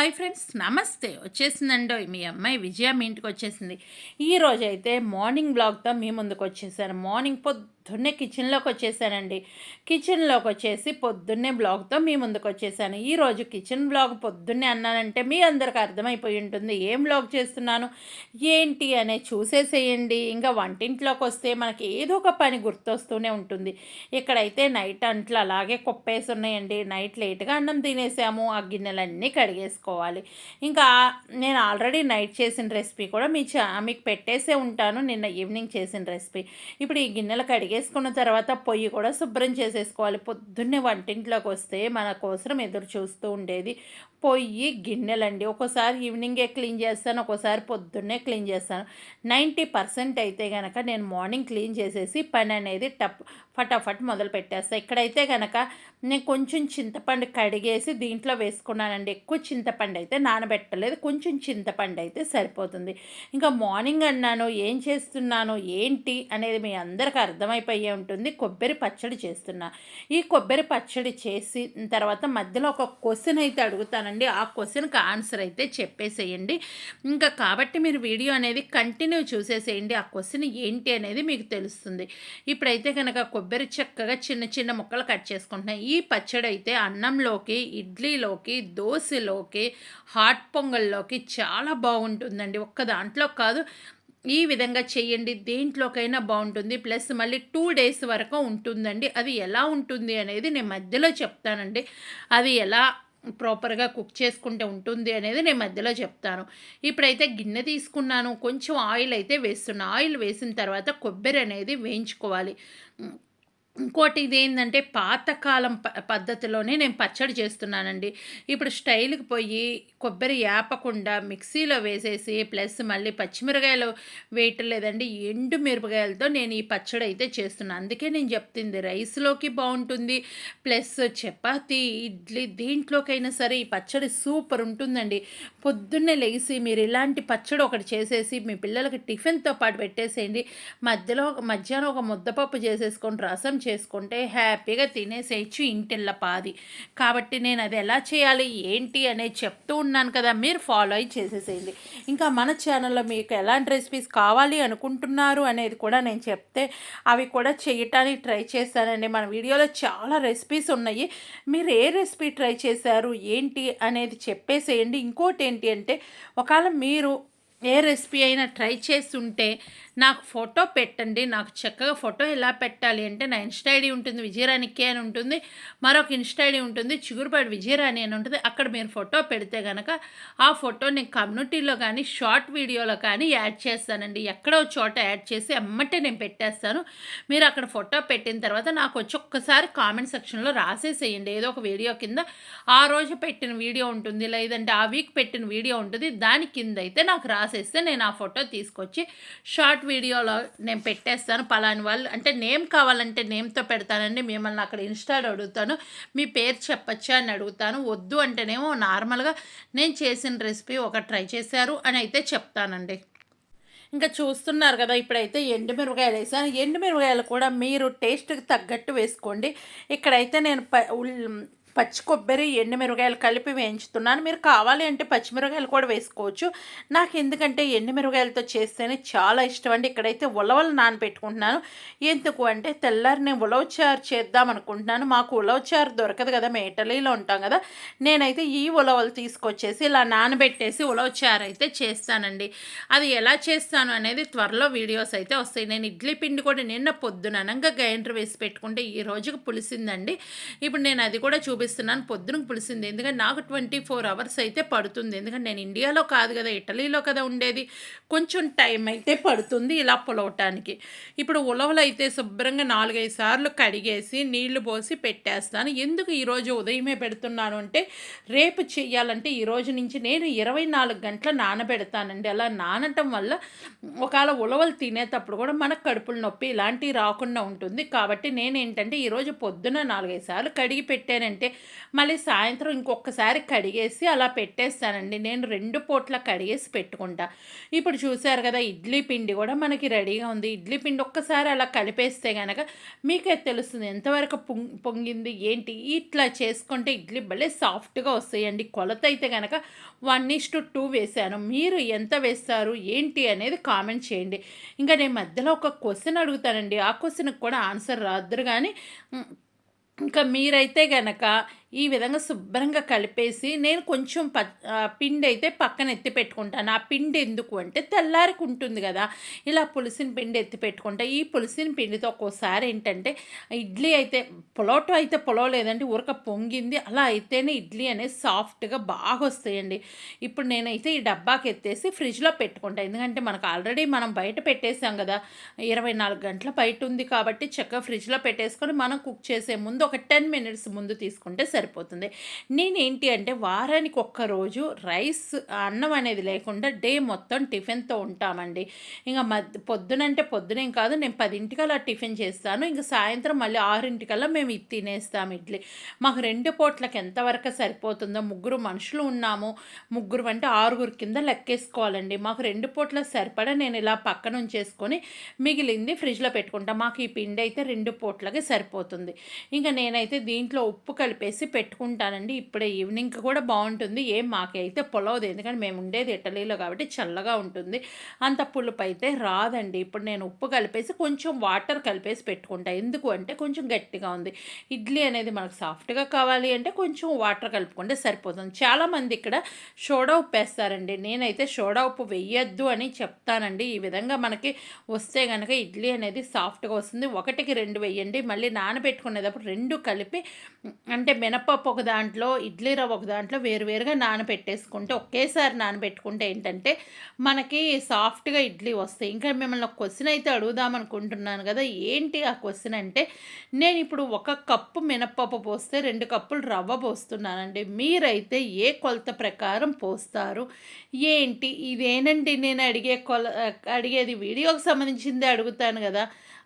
Hi friends, నమస్తే. వచ్చేసిందండోయ్ మీ అమ్మాయి విజయ మీ ఇంటికి వచ్చేసింది. ఈరోజైతే మార్నింగ్ బ్లాగ్తో మీ ముందుకు వచ్చేసాను. మార్నింగ్ పొద్దున్నే కిచెన్లోకి వచ్చేసానండి. కిచెన్లోకి వచ్చేసి పొద్దున్నే బ్లాగ్తో మీ ముందుకు వచ్చేసాను. ఈరోజు కిచెన్ బ్లాగ్ పొద్దున్నే అన్నానంటే మీ అందరికి అర్థమైపోయి ఉంటుంది ఏం బ్లాగ్ చేస్తున్నాను ఏంటి అనే చూసేసేయండి. ఇంకా వంటింట్లోకి వస్తే మనకి ఏదో ఒక పని గుర్తొస్తూనే ఉంటుంది. ఇక్కడైతే నైట్ అంట్లు అలాగే కుప్పేసి ఉన్నాయండి. నైట్ లేట్గా అన్నం తినేసాము. ఆ గిన్నెలన్నీ కడిగేసుకోవాలి. ఇంకా నేను ఆల్రెడీ నైట్ చేసిన రెసిపీ కూడా మీకు పెట్టేసే ఉంటాను. నిన్న ఈవినింగ్ చేసిన రెసిపీ. ఇప్పుడు ఈ గిన్నెలు కడిగేసుకున్న తర్వాత పొయ్యి కూడా శుభ్రం చేసేసుకోవాలి. పొద్దున్నే వంటింట్లోకి వస్తే మన కోసం ఎదురు చూస్తూ ఉండేది పొయ్యి, గిన్నెలండి. ఒక్కోసారి ఈవినింగే క్లీన్ చేస్తాను, ఒక్కోసారి పొద్దున్నే క్లీన్ చేస్తాను. 90% అయితే కనుక నేను మార్నింగ్ క్లీన్ చేసేసి పని అనేది ఫటాఫట్ మొదలు పెట్టేస్తాను. ఇక్కడైతే కనుక నేను కొంచెం చింతపండు కడిగేసి దీంట్లో వేసుకున్నానండి. ఎక్కువ చింతపండు అయితే నానబెట్టలేదు, కొంచెం చింతపండు అయితే సరిపోతుంది. ఇంకా మార్నింగ్ అన్నాను ఏం చేస్తున్నాను ఏంటి అనేది మీ అందరికీ అర్థమైపోయే ఉంటుంది. కొబ్బరి పచ్చడి చేస్తున్నా. ఈ కొబ్బరి పచ్చడి చేసి తర్వాత మధ్యలో ఒక క్వశ్చన్ అయితే అడుగుతానండి. ఆ క్వశ్చన్కి ఆన్సర్ అయితే చెప్పేసేయండి. ఇంకా కాబట్టి మీరు వీడియో అనేది కంటిన్యూ చూసేసేయండి. ఆ క్వశ్చన్ ఏంటి అనేది మీకు తెలుస్తుంది. ఇప్పుడైతే కనుక కొబ్బరి చక్కగా చిన్న చిన్న ముక్కలు కట్ చేసుకుంటున్నాయి. ఈ పచ్చడి అయితే అన్నంలోకి, ఇడ్లీలోకి, దోశలోకి, హాట్ పొంగల్లోకి చాలా బాగుంటుందండి. ఒక్క దాంట్లో కాదు, ఈ విధంగా చేయండి, దేంట్లోకైనా బాగుంటుంది. ప్లస్ మళ్ళీ 2 days వరకు ఉంటుందండి. అది ఎలా ఉంటుంది అనేది నేను మధ్యలో చెప్తానండి. అది ఎలా ప్రాపర్గా కుక్ చేసుకుంటే ఉంటుంది అనేది నేను మధ్యలో చెప్తాను. ఇప్పుడైతే గిన్నె తీసుకున్నాను, కొంచెం ఆయిల్ అయితే వేస్తున్నా. ఆయిల్ వేసిన తర్వాత కొబ్బరి అనేది వేయించుకోవాలి. ఇంకోటి ఇదేంటంటే పాతకాలం పద్ధతిలోనే నేను పచ్చడి చేస్తున్నానండి. ఇప్పుడు స్టైల్కి పోయి కొబ్బరి యాపకుండా మిక్సీలో వేసేసి ప్లస్ మళ్ళీ పచ్చిమిరకాయలు వేయటం లేదండి, ఎండు మిరపకాయలతో నేను ఈ పచ్చడి అయితే చేస్తున్నాను. అందుకే నేను చెప్తుంది రైస్లోకి బాగుంటుంది, ప్లస్ చపాతీ, ఇడ్లీ దేంట్లోకైనా సరే ఈ పచ్చడి సూపర్ ఉంటుందండి. పొద్దున్నే లేచి మీరు ఇలాంటి పచ్చడి ఒకటి చేసేసి మీ పిల్లలకి టిఫిన్తో పాటు పెట్టేసేయండి. మధ్యాహ్నం ఒక ముద్దపప్పు చేసేసుకొని రసం చేసుకుంటే హ్యాపీగా తినేసేయచ్చు ఇంటిల్ల పాది. కాబట్టి నేను అది ఎలా చేయాలి ఏంటి అనేది చెప్తూ ఉన్నాను కదా, మీరు ఫాలో అయ్యి చేసేసేయండి. ఇంకా మన ఛానల్లో మీకు ఎలాంటి రెసిపీస్ కావాలి అనుకుంటున్నారు అనేది కూడా నేను చెప్తే అవి కూడా చేయటానికి ట్రై చేస్తానండి. మన వీడియోలో చాలా రెసిపీస్ ఉన్నాయి. మీరు ఏ రెసిపీ ట్రై చేశారు ఏంటి అనేది చెప్పేసేయండి. ఇంకోటి ఏంటి అంటే ఒకవేళ మీరు ఏ రెసిపీ అయినా ట్రై చేస్తుంటే నాకు ఫోటో పెట్టండి. నాకు చక్కగా ఫోటో ఎలా పెట్టాలి అంటే నా ఇన్స్టా ఐడి ఉంటుంది, విజయరాణికే అని ఉంటుంది. మరొక ఇన్స్టా ఐడి ఉంటుంది, చిగురుపాటి విజయరాణి అని ఉంటుంది. అక్కడ మీరు ఫోటో పెడితే కనుక ఆ ఫోటో నేను కమ్యూనిటీలో కానీ షార్ట్ వీడియోలో కానీ యాడ్ చేస్తానండి. ఎక్కడో చోట యాడ్ చేసి అమ్మటే నేను పెట్టేస్తాను. మీరు అక్కడ ఫోటో పెట్టిన తర్వాత నాకు వచ్చి ఒక్కసారి కామెంట్ సెక్షన్లో రాసేసేయండి. ఏదో ఒక వీడియో కింద ఆ రోజు పెట్టిన వీడియో ఉంటుంది, లేదంటే ఆ వీక్ పెట్టిన వీడియో ఉంటుంది, దాని కింద అయితే నాకు రాసేస్తే నేను ఆ ఫోటో తీసుకొచ్చి షార్ట్ వీడియోలో నేను పెట్టేస్తాను. పలాని వాళ్ళు అంటే నేమ్ కావాలంటే నేమ్తో పెడతానండి. మిమ్మల్ని అక్కడ ఇన్స్టాలో అడుగుతాను, మీ పేరు చెప్పచ్చా అని అడుగుతాను. వద్దు అంటేనేమో నార్మల్గా నేను చేసిన రెసిపీ ఒక ట్రై చేశారు అని అయితే చెప్తానండి. ఇంకా చూస్తున్నారు కదా, ఇప్పుడైతే ఎండుమిరపకాయలు వేసాను. ఎండుమిరపకాయలు కూడా మీరు టేస్ట్కి తగ్గట్టు వేసుకోండి. ఇక్కడైతే నేను పచ్చి కొబ్బరి, ఎండుమిరపకాయలు కలిపి వేయించుతున్నాను. మీరు కావాలి అంటే పచ్చిమిరపకాయలు కూడా వేసుకోవచ్చు. నాకు ఎందుకంటే ఎండుమిరపకాయలతో చేస్తేనే చాలా ఇష్టం అండి. ఇక్కడైతే ఉలవలు నానబెట్టుకుంటున్నాను. ఎందుకు అంటే తెల్లారి నేను ఉలవచారు చేద్దాం అనుకుంటున్నాను. మాకు ఉలవచారు దొరకదు కదా, మేము ఇటలీలో ఉంటాం కదా. నేనైతే ఈ ఉలవలు తీసుకొచ్చేసి ఇలా నానబెట్టేసి ఉలవచారు అయితే చేస్తానండి. అది ఎలా చేస్తాను అనేది త్వరలో వీడియోస్ అయితే వస్తాయి. నేను ఇడ్లీ పిండి కూడా నిన్న పొద్దున అనంగా గ్రైండర్ వేసి పెట్టుకుంటే ఈ రోజుకి పులిసిందండి. ఇప్పుడు నేను అది కూడా చూపిస్తున్నాను. పొద్దునకు పులిసింది, ఎందుకంటే నాకు 24 hours అయితే పడుతుంది. ఎందుకంటే నేను ఇండియాలో కాదు కదా, ఇటలీలో కదా ఉండేది. కొంచెం టైం అయితే పడుతుంది ఇలా పులవటానికి. ఇప్పుడు ఉలవలు అయితే శుభ్రంగా 4-5 సార్లు కడిగేసి నీళ్లు పోసి పెట్టేస్తాను. ఎందుకు ఈరోజు ఉదయమే పెడుతున్నాను అంటే రేపు చెయ్యాలంటే ఈరోజు నుంచి నేను 24 గంటలు నానబెడతానండి. అలా నానటం వల్ల ఒకవేళ ఉలవలు తినేటప్పుడు కూడా మనకు కడుపుల నొప్పి ఇలాంటివి రాకుండా ఉంటుంది. కాబట్టి నేనేంటంటే ఈరోజు పొద్దున 4-5 సార్లు కడిగి పెట్టానంటే మళ్ళీ సాయంత్రం ఇంకొకసారి కడిగేసి అలా పెట్టేస్తానండి. నేను 2 పూట్ల కడిగేసి పెట్టుకుంటా. ఇప్పుడు చూసారు కదా, ఇడ్లీ పిండి కూడా మనకి రెడీగా ఉంది. ఇడ్లీ పిండి ఒక్కసారి అలా కలిపేస్తే గనక మీకే తెలుస్తుంది ఎంతవరకు పొంగింది ఏంటి. ఇట్లా చేసుకుంటే ఇడ్లీ భలే సాఫ్ట్‌గా వస్తాయండి. కొలత అయితే గనక 1:2 వేశాను. మీరు ఎంత వేస్తారు ఏంటి అనేది కామెంట్ చేయండి. ఇంకా నేను మధ్యలో ఒక క్వెషన్ అడుగుతానండి. ఆ క్వెషన్‌కి కూడా ఆన్సర్ రాదురు గానీ ఇంకా మీరైతే గనక ఈ విధంగా శుభ్రంగా కలిపేసి నేను కొంచెం పిండి అయితే పక్కన ఎత్తి పెట్టుకుంటాను. ఆ పిండి ఎందుకు అంటే తెల్లారికి ఉంటుంది కదా, ఇలా పులిసిన పిండి ఎత్తి పెట్టుకుంటా. ఈ పులిసిన పిండితో ఒక్కోసారి ఏంటంటే ఇడ్లీ అయితే పొలవటం అయితే పొలవలేదండి, ఉరక పొంగింది. అలా అయితేనే ఇడ్లీ అనేది సాఫ్ట్గా బాగా వస్తాయండి. ఇప్పుడు నేనైతే ఈ డబ్బాకి ఎత్తేసి ఫ్రిడ్జ్లో పెట్టుకుంటాను. ఎందుకంటే మనకు ఆల్రెడీ మనం బయట పెట్టేసాం కదా, 24 గంటల బయట ఉంది కాబట్టి చక్కగా ఫ్రిడ్జ్లో పెట్టేసుకొని మనం కుక్ చేసే ముందు ఒక 10 మినిట్స్ ముందు తీసుకుంటే సరిపోతుంది. నేనేంటి అంటే వారానికి ఒక్కరోజు రైస్ అన్నం అనేది లేకుండా డే మొత్తం టిఫిన్తో ఉంటామండి. ఇంకా పొద్దునంటే పొద్దునేం కాదు, నేను 10ంటికల్లా టిఫిన్ చేస్తాను. ఇంక సాయంత్రం మళ్ళీ 6ంటికల్లా మేము ఇది తినేస్తాం ఇడ్లీ. మాకు 2 పూట్లకి ఎంతవరకు సరిపోతుందో, ముగ్గురు మనుషులు ఉన్నాము, ముగ్గురు అంటే 6గురు కింద లెక్కేసుకోవాలండి. మాకు 2 పూట్ల సరిపడా నేను ఇలా పక్కన ఉంచేసుకొని మిగిలింది ఫ్రిడ్జ్లో పెట్టుకుంటాం. మాకు ఈ పిండి అయితే 2 పూట్లకి సరిపోతుంది. ఇంకా నేనైతే దీంట్లో ఉప్పు కలిపేసి పెట్టుకుంటానండి. ఇప్పుడే ఈవినింగ్కి కూడా బాగుంటుంది. ఏం మాకైతే పొలవదు, ఎందుకంటే మేము ఉండేది ఇటలీలో కాబట్టి చల్లగా ఉంటుంది, అంత పులుపు అయితే రాదండి. ఇప్పుడు నేను ఉప్పు కలిపేసి కొంచెం వాటర్ కలిపేసి పెట్టుకుంటా. ఎందుకు అంటే కొంచెం గట్టిగా ఉంది. ఇడ్లీ అనేది మనకు సాఫ్ట్గా కావాలి అంటే కొంచెం వాటర్ కలుపుకుంటే సరిపోతుంది. చాలామంది ఇక్కడ సోడా ఉప్పు వేస్తారండి. నేనైతే సోడా ఉప్పు వేయొద్దు అని చెప్తానండి. ఈ విధంగా మనకి వస్తే కనుక ఇడ్లీ అనేది సాఫ్ట్గా వస్తుంది. 1కి 2 వేయండి. మళ్ళీ నానబెట్టుకునేటప్పుడు 2 కలిపి, అంటే మినపప్పు ఒక దాంట్లో, ఇడ్లీ రవ్వ ఒక దాంట్లో వేరువేరుగా నానబెట్టేసుకుంటే, ఒకేసారి నానబెట్టుకుంటే ఏంటంటే మనకి సాఫ్ట్గా ఇడ్లీ వస్తాయి. ఇంకా మిమ్మల్ని ఒక క్వశ్చన్ అయితే అడుగుదాం అనుకుంటున్నాను కదా, ఏంటి ఆ క్వశ్చన్ అంటే, నేను ఇప్పుడు 1 కప్పు మినపప్పు పోస్తే 2 కప్పులు రవ్వ పోస్తున్నానండి. మీరైతే ఏ కొలత ప్రకారం పోస్తారు ఏంటి? ఇదేనండి నేను అడిగేది. వీడియోకి సంబంధించింది అడుగుతాను కదా,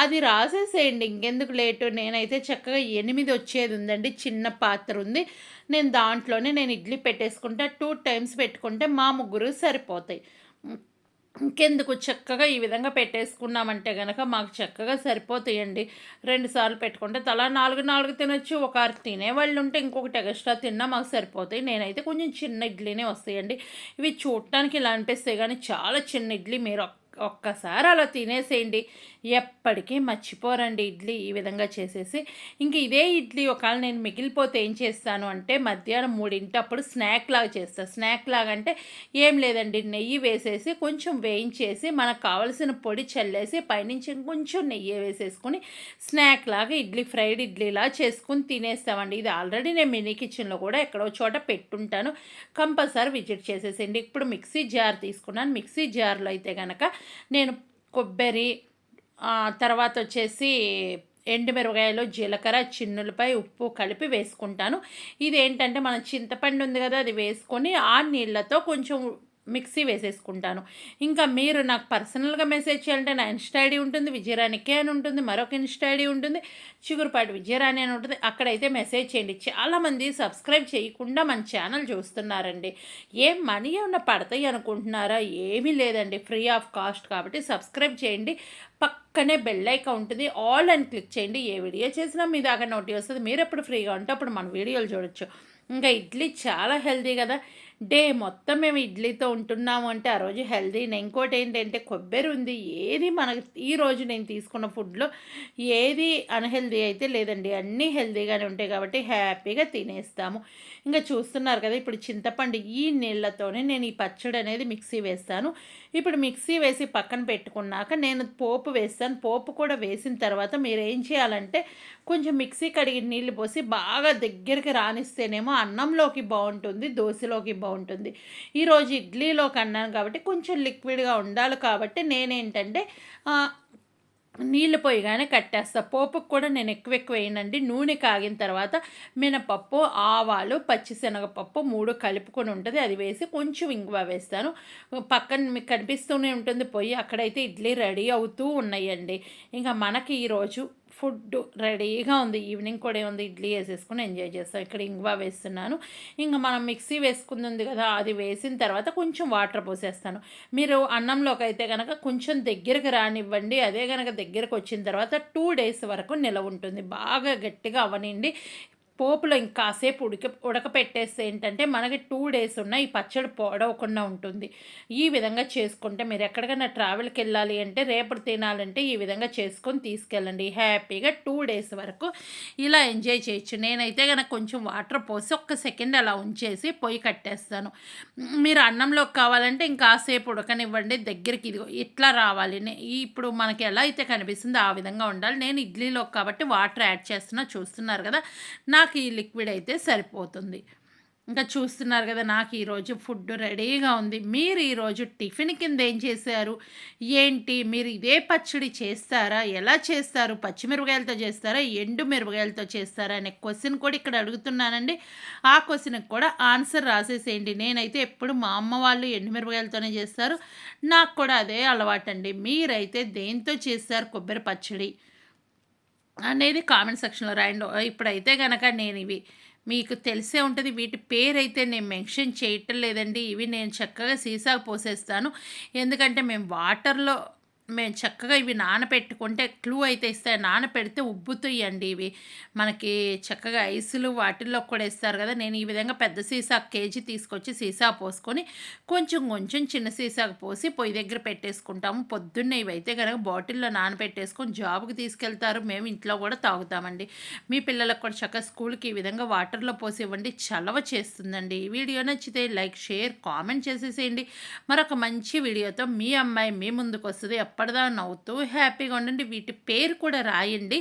అది రాసేసేయండి. ఇంకెందుకు లేటు. నేనైతే చక్కగా 8 వచ్చేది ఉందండి, చిన్న పాత్ర ఉంది. నేను ఇడ్లీ పెట్టేసుకుంటా. 2 టైమ్స్ పెట్టుకుంటే మా ముగ్గురు సరిపోతాయి. ఇంకెందుకు, చక్కగా ఈ విధంగా పెట్టేసుకున్నామంటే గనక మాకు చక్కగా సరిపోతాయండి. 2 సార్లు పెట్టుకుంటే తలా 4 తినొచ్చు. ఒకరు తినేవాళ్ళు ఉంటే ఇంకొకటి ఎక్స్ట్రా తిన్నా మాకు సరిపోతాయి. నేనైతే కొంచెం చిన్న ఇడ్లీనే వస్తాయండి. ఇవి చూడటానికి ఇలా అనిపిస్తాయి కానీ చాలా చిన్న ఇడ్లీ. మీరు ఒక్కసారి అలా తినేసేయండి, ఎప్పటికీ మర్చిపోరండి ఇడ్లీ ఈ విధంగా చేసేసి. ఇంక ఇదే ఇడ్లీ ఒకవేళ నేను మిగిలిపోతే ఏం చేస్తాను అంటే మధ్యాహ్నం 3 స్నాక్ లాగా చేస్తాను. స్నాక్ లాగా అంటే ఏం లేదండి, నెయ్యి వేసేసి కొంచెం వేయించేసి మనకు కావలసిన పొడి చల్లేసి పైనుంచి ఇంకొంచెం నెయ్యి వేసేసుకొని స్నాక్ లాగా ఇడ్లీ, ఫ్రైడ్ ఇడ్లీలా చేసుకుని తినేస్తామండి. ఇది ఆల్రెడీ నేను మినీ కిచెన్లో కూడా ఎక్కడో చోట పెట్టుంటాను, కంపల్సరీ విజిట్ చేసేసేయండి. ఇప్పుడు మిక్సీ జార్ తీసుకున్నాను. మిక్సీ జార్లో అయితే కనుక నేను కొబ్బరి, తర్వాత వచ్చేసి ఎండుమిరపకాయలు, జీలకర్ర, చిన్నులపై ఉప్పు కలిపి వేసుకుంటాను. ఇదేంటంటే మన చింతపండు ఉంది కదా, అది వేసుకొని ఆ నీళ్ళతో కొంచెం మిక్సీ వేసేసుకుంటాను. ఇంకా మీరు నాకు పర్సనల్గా మెసేజ్ చేయాలంటే నా ఇన్స్టా ఐడి ఉంటుంది, విజయరాణికే అని ఉంటుంది. మరొక ఇన్స్టా ఐడి ఉంటుంది, చిగురుపాటి విజయరాణి అని ఉంటుంది. అక్కడైతే మెసేజ్ చేయండి. చాలామంది సబ్స్క్రైబ్ చేయకుండా మన ఛానల్ చూస్తున్నారండి. ఏం మనీ ఏమన్నా పడతాయి అనుకుంటున్నారా? ఏమీ లేదండి, ఫ్రీ ఆఫ్ కాస్ట్ కాబట్టి సబ్స్క్రైబ్ చేయండి. పక్కనే బెల్ ఐకాన్ ఉంటుంది, ఆల్ అని క్లిక్ చేయండి. ఏ వీడియో చేసినా మీ దాకా నోటి వస్తుంది. మీరు ఎప్పుడు ఫ్రీగా ఉంటే అప్పుడు మన వీడియోలు చూడొచ్చు. ఇంకా ఇడ్లీ చాలా హెల్తీ కదా, డే మొత్తం మేము ఇడ్లీతో ఉంటున్నాము అంటే ఆ రోజు హెల్తీ. ఇంకోటి ఏంటంటే కొబ్బరి ఉంది. ఏది మనకి ఈరోజు నేను తీసుకున్న ఫుడ్లో ఏది అన్హెల్తీ అయితే లేదండి, అన్నీ హెల్తీగానే ఉంటాయి కాబట్టి హ్యాపీగా తినేస్తాము. ఇంకా చూస్తున్నారు కదా, ఇప్పుడు చింతపండు ఈ నీళ్ళతోనే నేను ఈ పచ్చడి అనేది మిక్సీ వేస్తాను. ఇప్పుడు మిక్సీ వేసి పక్కన పెట్టుకున్నాక నేను పోపు వేస్తాను. పోపు కూడా వేసిన తర్వాత మీరు ఏం చేయాలంటే కొంచెం మిక్సీ కడిగి నీళ్ళు పోసి బాగా దగ్గరికి రానిస్తేనేమో అన్నంలోకి బాగుంటుంది, దోశలోకి బాగుంటుంది. ఈరోజు ఇడ్లీలోకి అన్నాను కాబట్టి కొంచెం లిక్విడ్గా ఉండాలి కాబట్టి నేనేంటంటే నీళ్ళు పోయిగానే కట్టేస్తా. పోపుకు కూడా నేను ఎక్కువ వేయనండి. నూనె కాగిన తర్వాత మినపప్పు, ఆవాలు, పచ్చిశనగపప్పు 3 కలుపుకొని ఉంటుంది, అది వేసి కొంచెం ఇంగువ వేస్తాను. పక్కన మీకు కనిపిస్తూనే ఉంటుంది పొయ్యి, అక్కడైతే ఇడ్లీ రెడీ అవుతూ ఉన్నాయండి. ఇంకా మనకి ఈరోజు ఫుడ్ రెడీగా ఉంది. ఈవినింగ్ కూడా ఏముంది, ఇడ్లీ వేసేసుకొని ఎంజాయ్ చేస్తాం. ఇక్కడ ఇంగువ వేస్తున్నాను. ఇంక మనం మిక్సీ వేసుకుంది ఉంది కదా, అది వేసిన తర్వాత కొంచెం వాటర్ పోసేస్తాను. మీరు అన్నంలోకి అయితే కనుక కొంచెం దగ్గరికి రానివ్వండి. అదే కనుక దగ్గరకు వచ్చిన తర్వాత 2 డేస్ వరకు నిలవ ఉంటుంది. బాగా గట్టిగా అవ్వనియండి. పోపులో ఇంకాసేపు ఉడకపెట్టేస్తే ఏంటంటే మనకి 2 డేస్ ఉన్న ఈ పచ్చడి పొడవకుండా ఉంటుంది. ఈ విధంగా చేసుకుంటే మీరు ఎక్కడికైనా ట్రావెల్కి వెళ్ళాలి అంటే, రేపటి తినాలంటే ఈ విధంగా చేసుకొని తీసుకెళ్ళండి. హ్యాపీగా 2 డేస్ వరకు ఇలా ఎంజాయ్ చేయొచ్చు. నేనైతే కనుక కొంచెం వాటర్ పోసి ఒక్క సెకండ్ అలా ఉంచేసి పొయ్యి కట్టేస్తాను. మీరు అన్నంలోకి కావాలంటే ఇంకాసేపు ఉడకనివ్వండి. దగ్గరికి ఇదిగో ఇట్లా రావాలి. ఇప్పుడు మనకి ఎలా అయితే కనిపిస్తుందో ఆ విధంగా ఉండాలి. నేను ఇడ్లీలోకి కాబట్టి వాటర్ యాడ్ చేస్తున్నా, చూస్తున్నారు కదా. నాకు ఈ లిక్విడ్ అయితే సరిపోతుంది. ఇంకా చూస్తున్నారు కదా, నాకు ఈరోజు ఫుడ్ రెడీగా ఉంది. మీరు ఈరోజు టిఫిన్ కింద ఏం చేశారు ఏంటి? మీరు ఇదే పచ్చడి చేస్తారా? ఎలా చేస్తారు? పచ్చిమిరపకాయలతో చేస్తారా? ఎండు మిరపకాయలతో చేస్తారా అనే క్వశ్చన్ కూడా ఇక్కడ అడుగుతున్నానండి. ఆ క్వశ్చన్కి కూడా ఆన్సర్ రాసేసేయండి. నేనైతే ఎప్పుడు మా అమ్మ వాళ్ళు ఎండు మిరపకాయలతోనే చేస్తారు. నాకు కూడా అదే అలవాటండి. మీరైతే దేంతో చేస్తారు కొబ్బరి పచ్చడి అనేది కామెంట్ సెక్షన్లో రాయండి. ఇప్పుడైతే కనుక నేను ఇవి మీకు తెలిసే ఉంటుంది. వీటి పేరైతే నేను మెన్షన్ చేయటం లేదండి. ఇవి నేను చక్కగా సీసాకు పోసేస్తాను. ఎందుకంటే మేము చక్కగా ఇవి నానపెట్టుకుంటే క్లూ అయితే ఇస్తాయి. నానపెడితే ఉబ్బుతాయండి ఇవి. మనకి చక్కగా ఐసులు వాటిల్లో కూడా ఇస్తారు కదా. నేను ఈ విధంగా పెద్ద సీసా కేజీ తీసుకొచ్చి సీసా పోసుకొని కొంచెం కొంచెం చిన్న సీసాకు పోసి పొయ్యి దగ్గర పెట్టేసుకుంటాము. పొద్దున్నే ఇవైతే కనుక బాటిల్లో నానపెట్టేసుకొని జాబ్కి తీసుకెళ్తారు. మేము ఇంట్లో కూడా తాగుతామండి. మీ పిల్లలకు కూడా చక్కగా స్కూల్కి ఈ విధంగా వాటర్లో పోసి ఇవ్వండి. చలవ చేస్తుందండి. ఈ వీడియో నచ్చితే లైక్, షేర్, కామెంట్ చేసేసేయండి. మరొక మంచి వీడియోతో మీ అమ్మాయి మీ ముందుకు వస్తుంది. ఎప్పటిదా నవ్వుతూ హ్యాపీగా ఉండండి. వీటి పేరు కూడా రాయండి.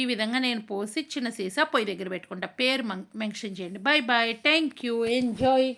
ఈ విధంగా నేను పోసి చిన్న సీసా పొయ్యి దగ్గర పెట్టుకుంటా. పేరు మెన్షన్ చేయండి. Bye bye. Thank you. Enjoy.